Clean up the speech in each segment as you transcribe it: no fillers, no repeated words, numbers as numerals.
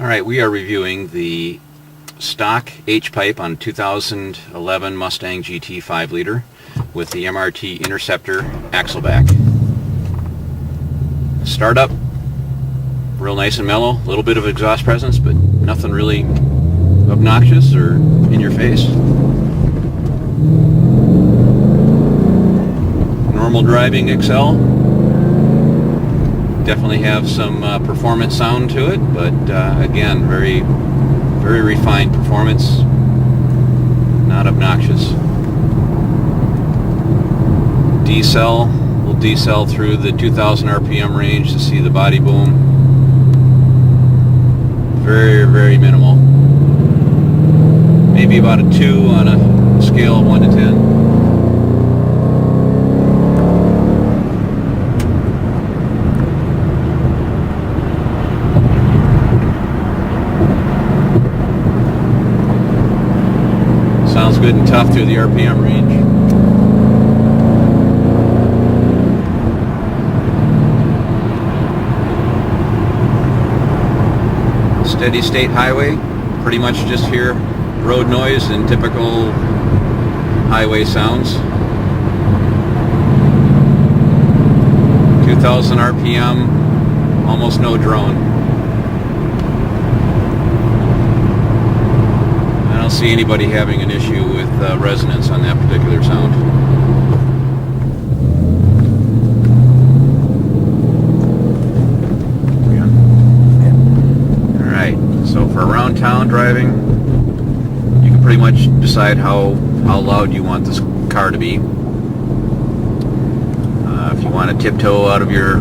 Alright, we are reviewing the stock H-pipe on 2011 Mustang GT 5-liter with the MRT Interceptor axle back. Startup, real nice and mellow, a little bit of exhaust presence, but nothing really obnoxious or in your face. Normal driving Excel. Definitely have some performance sound to it, but again, very refined performance, not obnoxious. We'll decel through the 2000 RPM range to see the body boom. Very minimal. Maybe about a 2 on a scale of 1 to 10. Sounds good and tough through the RPM range. Steady state highway, pretty much just hear road noise and typical highway sounds. 2000 RPM, almost no drone. I don't see anybody having an issue with resonance on that particular sound. Alright, so for around town driving, you can pretty much decide how loud you want this car to be. If you want to tiptoe out of your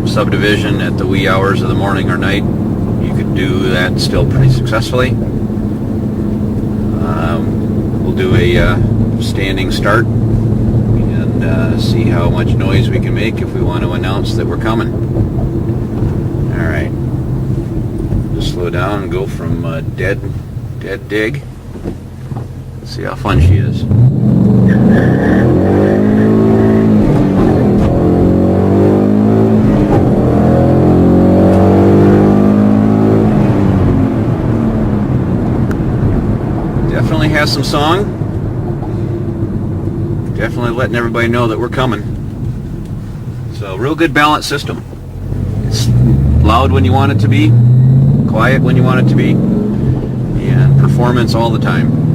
subdivision at the wee hours of the morning or night, you could do that still pretty successfully. We'll do a standing start and see how much noise we can make if we want to announce that we're coming. Alright, just slow down and go from dead dig. Let's see how fun she is. Definitely has some song. Definitely letting everybody know that we're coming. So real good balanced system. It's loud when you want it to be, quiet when you want it to be, and performance all the time.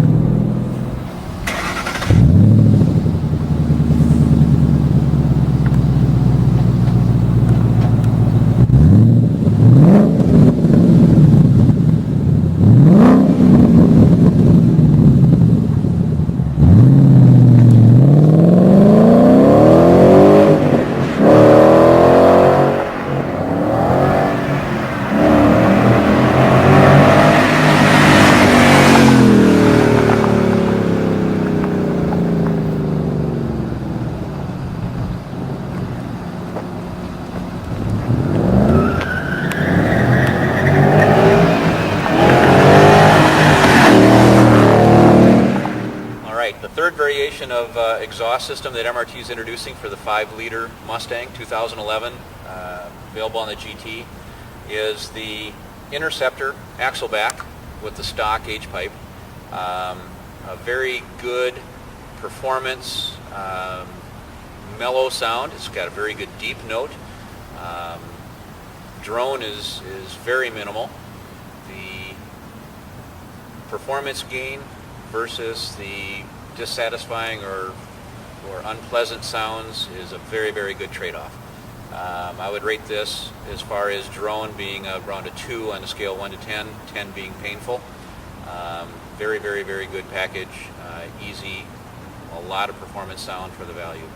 The third variation of exhaust system that MRT is introducing for the 5-liter Mustang 2011, available on the GT, is the Interceptor axle back with the stock H-pipe. A very good performance, mellow sound. It's got a very good deep note. Drone is very minimal. The performance gain versus the dissatisfying or unpleasant sounds is a very good trade-off. I would rate this as far as drone being around a 2 on a scale 1 to 10, 10 being painful. Very good package, easy, a lot of performance sound for the value.